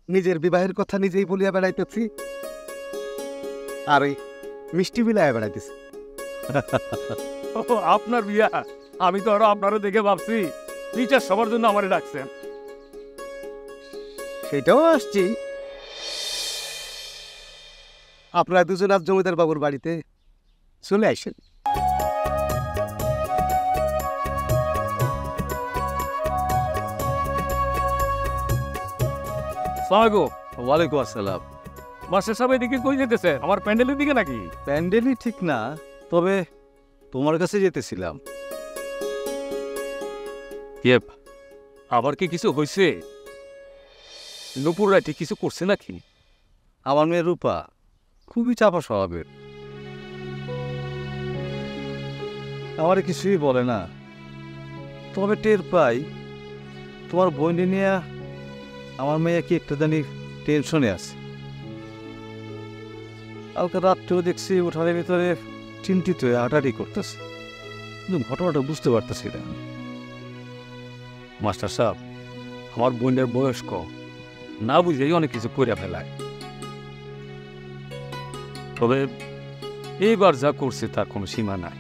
নিজের বিবাহের কথা নিজেই বলিয়া বেড়াইতেছি, আর ওই মিষ্টি বিলাইয়া বেড়াইতেছি। আপনার বিয়া? আমি তো আরো আপনারও দেখে ভাবছি বিচার সবার জন্য আমারে ডাকছেন। সেটাও আসছি। আপনারা দুজন আজ জমিদার বাবুর বাড়িতে চলে আসেন। ওয়ালাইকুম আসসালাম। মাস্টার সাহেব এদিকে কই যেতেছে? আমার প্যান্ডেলের দিকে নাকি? প্যান্ডেলই ঠিক না, তবে তোমার কাছে যেতেছিলাম। আবার কি কিছু হয়েছে? নুপুর রাইতে কিছু করছে নাকি? আমার মেয়ে রূপা খুবই চাপা স্বভাবের, আমার কিছুই বলে না। তবে টের পাই তোমার বইনে নিয়ে আমার মেয়ে কি একটা জানি টেনশনে আছে। কালকে রাত্রেও দেখছি উঠানের ভিতরে চিন্তিত হয়ে হাঁটাহাঁটি করতেছে, কিন্তু ঘটনাটা বুঝতে পারতেছি না। মাস্টার সাহেব, আমার বোনের বয়স কম, না বুঝেই অনেক কিছু করে ফেলায়। তবে এইবার যা করছে তার কোনো সীমা নাই।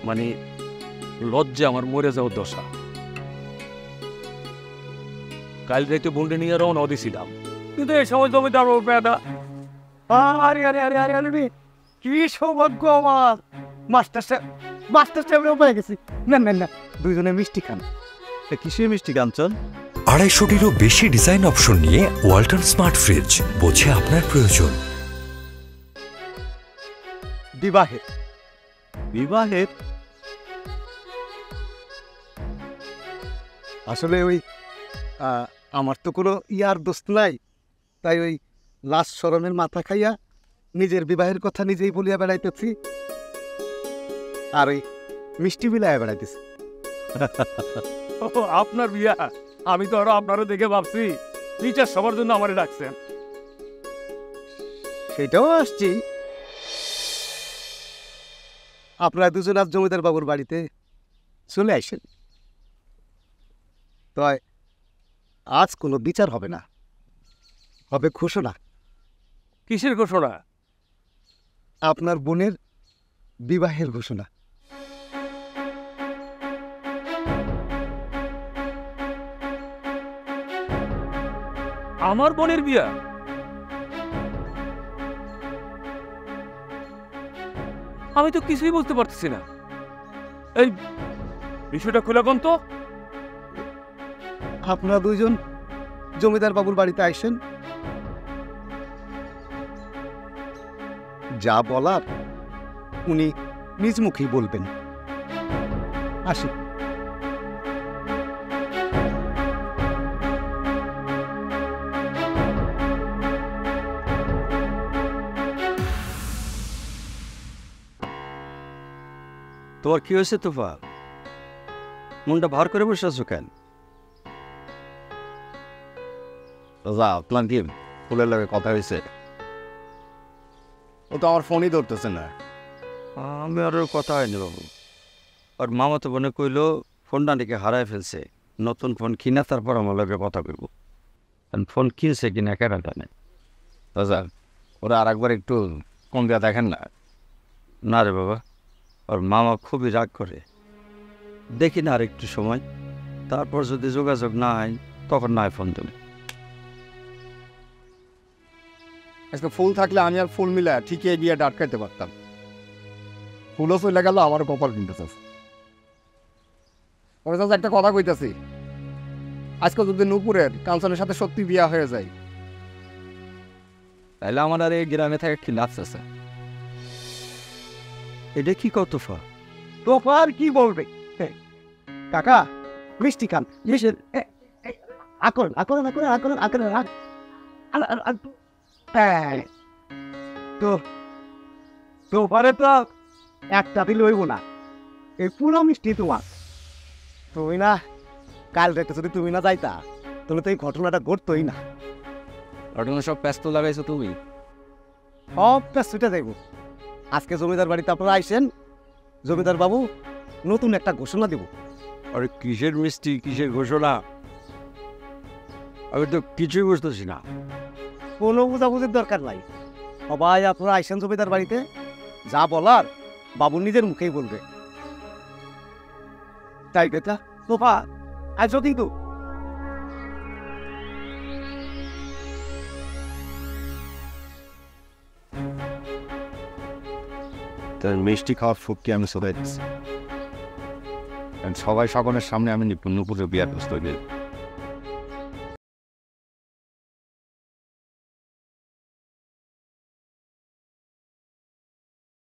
মানে লজ্জা আমার মরে যাওয়ার দশা। কাল রাইতে বোনটা নিয়ে রওনা দিয়েছিলাম, কিন্তু এই সময় জমিদার পেয়াদা। আরে আরে আরে আরে আরে কি সৌভাগ্য আমার! মাস্টার সাহেবের পেয়ে গেছি। না না না, দুইজনে মিষ্টি খান। কিসের মিষ্টি কাঞ্চন? 250-টিরও বেশি ডিজাইন অপশন নিয়ে ওয়ালটন স্মার্ট ফ্রিজ, বোঝে আপনার প্রয়োজন। বিবাহের বিবাহের? আসলে ওই আমার তো কোনো ইয়ার দোস্ত নাই, তাই ওই লাশ শরমের মাথা খাইয়া নিজের বিবাহের কথা নিজেই বলিয়া বেড়াইতেছি, আর ওই মিষ্টি বিলাইয়া বেড়াইতেছি। আপনার বিয়া? আমি তো আরো আপনারও দেখে ভাবছি বিচার সবার জন্য আমারে ডাকছেন। সেটাও আসছি। আপনারা দুজন আজ জমিদার বাবুর বাড়িতে চলে আসেন। তাই আজ কোনো বিচার হবে না, হবে ঘোষণা। কিসের ঘোষণা? আপনার বোনের বিবাহের ঘোষণা। আমার বোনের বিয়া? আমি তো কিছুই বুঝতে পারতেছি না। এই বিষয়টা খুলে কোন তো। আপনারা দুইজন জমিদার বাবুর বাড়িতে আইসেন, যা বলার উনি নিজ মুখেই বলবেন। আসি। তোমার কি হয়েছে তোফা? মনটা ভার করে বসে আছো কেন? আপনার কি ফুলের লাগে কথা হয়েছে? ও তো আমার ফোনই ধরতেছে না। আমি আর ওর কথা হয়নি বাবু। আর মামা তো মনে কইলো ফোনটা নাকি হারায় ফেলছে, নতুন ফোন কিনা তারপর আমার লগে কথা কইব। ফোন কিনছে কিনা কেনা জানে। দাদা ওরা আর একবার একটু কম দেওয়া দেখেন না। না রে বাবা, আর মামা খুবই রাগ করে। দেখি না আর একটু সময়, তারপর যদি যোগাযোগ না হয় তখন না হয় ফোন দেবে। আজকে ফুল থাকলে আমি আর ফুল মিলে ঠিকই এই বিয়েটা আটকাইতে পারতাম। ফুলও চলে গেল, আমার কপাল কিনতেছে। একটা কথা কইতাছি, আজকে যদি নুপুরের কাঞ্চনের সাথে সত্যি বিয়া হয়ে যায়, তাইলে আমার আর এই গ্রামে থাকে কি লাভ আছে? এটা কি কত তোফা? তোফা আর কি বলবে? কাকা মিষ্টি খান। আকরণ আকরণ আকরণ আকরণ আকরণ। তো তোফারে তো একটা দিলে হইব না, এই পুরো মিষ্টি তোমার। তুমি না কাল রাতে যদি তুমি না যাইতা তাহলে তো এই ঘটনাটা ঘটতোই না। ঘটনা সব ব্যস্ত লাগাইছো তুমি। সব ছুটে যাইব। আজকে জমিদার বাড়িতে আপনারা আইসেন, জমিদার বাবু নতুন একটা ঘোষণা দেব। আরে কিসের মিষ্টি, কিসের ঘোষণা? আমি তো কিছুই বুঝতেছি না। কোনো বুঝাবুঝির দরকার নাই, সবাই আপনারা আইসেন জমিদার বাড়িতে, যা বলার বাবু নিজের মুখেই বলবে। তাই বেটা তোফা আইসো কিন্তু। তার মিষ্টি খাওয়ার ফুটকে আমি চলে যাচ্ছি, সবাই সকলের সামনে আমি নুপুরের বিয়ার প্রস্তুত